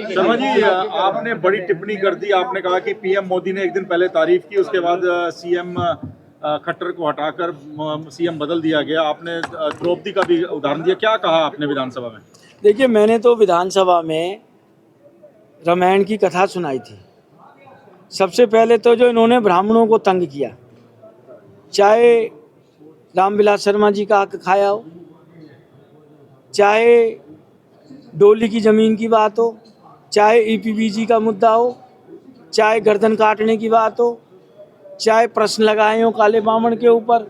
शर्मा जी, आपने बड़ी टिप्पणी कर दी। आपने कहा कि पीएम मोदी ने एक दिन पहले तारीफ की, उसके बाद सीएम खट्टर को हटाकर सीएम बदल दिया गया। आपने द्रौपदी का भी उदाहरण दिया, क्या कहा आपने विधानसभा में? देखिए, मैंने तो विधानसभा में रामायण की कथा सुनाई थी। सबसे पहले तो जो इन्होंने ब्राह्मणों को तंग किया, चाहे रामविलास शर्मा जी का हक खाया हो, चाहे डोली की ज़मीन की बात हो, चाहे ईपीबीजी का मुद्दा हो, चाहे गर्दन काटने की बात हो, चाहे प्रश्न लगाए हो काले बामण के ऊपर,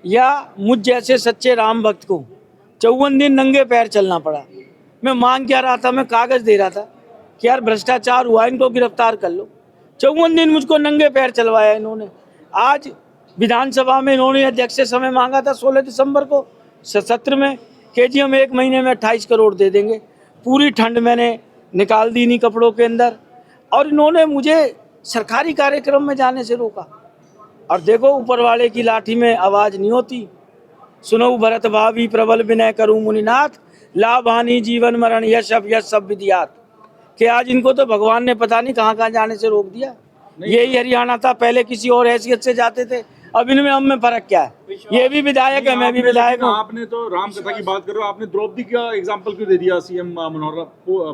या मुझ जैसे सच्चे राम भक्त को 54 दिन नंगे पैर चलना पड़ा। मैं मांग क्या रहा था, मैं कागज़ दे रहा था कि यार भ्रष्टाचार हुआ, इनको गिरफ्तार कर लो। 54 दिन मुझको नंगे पैर चलवाया इन्होंने। आज विधानसभा में इन्होंने अध्यक्ष से समय मांगा था 16 दिसंबर को सत्र में कि हम 1 महीने में 28 करोड़ दे देंगे। पूरी ठंड मैंने निकाल दी इन्हीं कपड़ों के अंदर, और इन्होंने मुझे सरकारी कार्यक्रम में जाने से रोका। और देखो, ऊपर वाले की लाठी में आवाज़ नहीं होती। सुनो भरत भावी प्रबल विनय करूँ मुनिनाथ, लाभ हानि जीवन मरण यश सब विदियात। कि आज इनको तो भगवान ने पता नहीं कहाँ कहाँ जाने से रोक दिया। यही हरियाणा था, पहले किसी और हैसियत से जाते थे, अब इनमें हम में फर्क क्या है? ये भी विधायक है, मैं भी विधायक हूँ। आपने तो राम कथा की बात कर रहे हो, आपने द्रौपदी का एग्जांपल क्यों दे दिया सीएम मनोहर,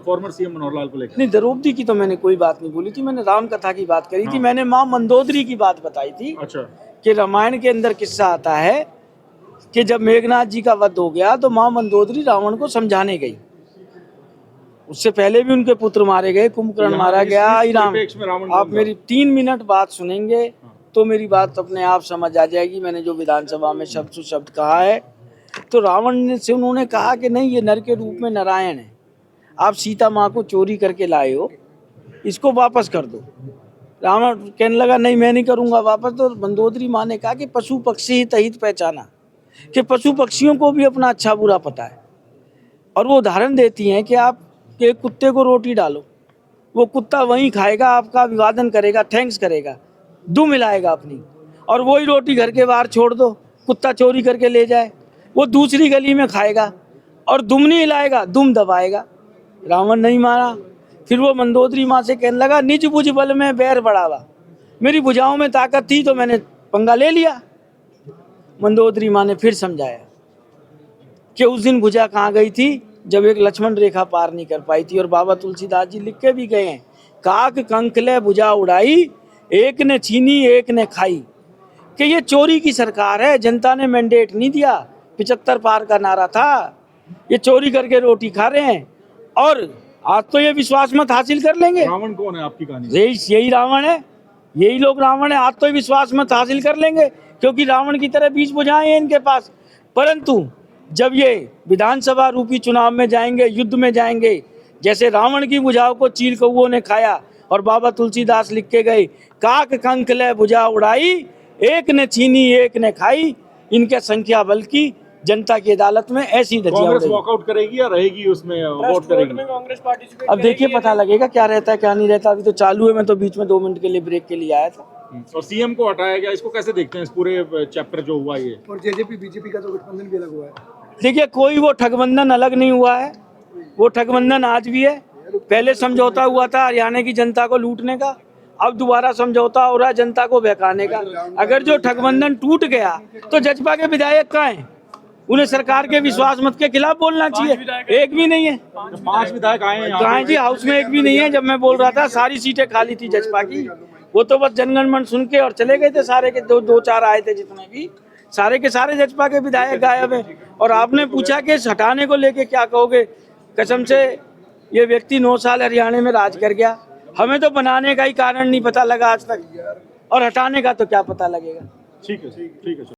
फॉर्मर सीएम मनोहर लाल को लेकर? नहीं, द्रौपदी की तो मैंने कोई बात नहीं बोली थी, मैंने राम कथा की बात करी थी। मैंने माँ मंदोदरी की बात बताई थी। अच्छा। कि रामायण के अंदर किस्सा आता है कि जब मेघनाथ जी का वध हो गया तो माँ मंदोदरी रावण को समझाने गई। उससे पहले भी उनके पुत्र मारे गए, कुंभकर्ण मारा गया। आप मेरी 3 मिनट बात सुनेंगे तो मेरी बात अपने आप समझ आ जाएगी। मैंने जो विधानसभा में शब्द से शब्द कहा है, तो रावण से उन्होंने कहा कि नहीं, ये नर के रूप में नारायण है, आप सीता माँ को चोरी करके लाए हो, इसको वापस कर दो। रावण कहने लगा नहीं, मैं नहीं करूँगा वापस। तो मंदोदरी माँ ने कहा कि पशु पक्षी हित अहित पहचाना, कि पशु पक्षियों को भी अपना अच्छा बुरा पता है। और वो उदाहरण देती हैं कि आप एक कुत्ते को रोटी डालो, वो कुत्ता वहीं खाएगा, आपका अभिवादन करेगा, थैंक्स करेगा, दुम हिलाएगा अपनी। और वही रोटी घर के बाहर छोड़ दो, कुत्ता चोरी करके ले जाए, वो दूसरी गली में खाएगा और दुम नहीं हिलाएगा, दुम दबाएगा। रावण नहीं माना। फिर वो मंदोदरी माँ से कहने लगा निज भुज बल में बैर बढ़ावा, मेरी भुजाओं में ताकत थी तो मैंने पंगा ले लिया। मंदोदरी माँ ने फिर समझाया कि उस दिन भुजा कहाँ गई थी, जब एक लक्ष्मण रेखा पार नहीं कर पाई थी। और बाबा तुलसीदास जी लिख के भी गए हैं, काक कंकले भुजा उड़ाई, एक ने छीनी एक ने खाई। कि ये चोरी की सरकार है, जनता ने मैंडेट नहीं दिया, 75 पार का नारा था, ये चोरी करके रोटी खा रहे हैं। और आज तो ये विश्वास मत हासिल कर लेंगे। रावण कौन है आपकी कहानी? यही रावण है, यही लोग रावण है। आज तो विश्वास मत हासिल कर लेंगे, क्योंकि रावण की तरह 20 भुजाएं हैं इनके पास। परंतु जब ये विधानसभा रूपी चुनाव में जाएंगे, युद्ध में जाएंगे, जैसे रावण की भुजाओं को चील कौओं ने खाया, और बाबा तुलसीदास लिख के गए काक कंकले भुजा उड़ाई, एक ने छीनी एक ने खाई। इनके संख्या बल की जनता की अदालत में ऐसी कांग्रेस वॉकआउट करेगी या रहेगी उसमें वोट करेगी? कांग्रेस पार्टी अब देखिए पता लगेगा क्या रहता है क्या नहीं रहता। अभी तो चालू है, मैं तो बीच में 2 मिनट के लिए ब्रेक के लिए आया था। और सीएम को हटाया गया, इसको कैसे देखते हैं इस पूरे चैप्टर जो हुआ ये? और जेजेपी बीजेपी का तो गठबंधन भी अलग हुआ है। देखिए, कोई वो ठगबंधन अलग नहीं हुआ है, वो ठगबंधन आज भी है। पहले समझौता हुआ था हरियाणा की जनता को लूटने का, अब दोबारा समझौता हो रहा है जनता को बहकाने का। अगर जो ठगबंधन टूट गया तो जजपा के विधायक कहाँ हैं? उन्हें सरकार के विश्वास मत के खिलाफ बोलना चाहिए। एक भी नहीं है। 5 विधायक आए हैं कहाँ जी? हाउस में एक भी नहीं है। जब मैं बोल रहा था सारी सीटें खाली थी जजपा की, वो तो बस जनगण मन सुन के और चले गए थे सारे के। 2-4 आए थे, जितने भी सारे के सारे जजपा के विधायक गायब है। और आपने पूछा कि हटाने को लेके क्या कहोगे? कसम से ये व्यक्ति 9 साल हरियाणा में राज कर गया, हमें तो बनाने का ही कारण नहीं पता लगा आज तक, और हटाने का तो क्या पता लगेगा। ठीक है।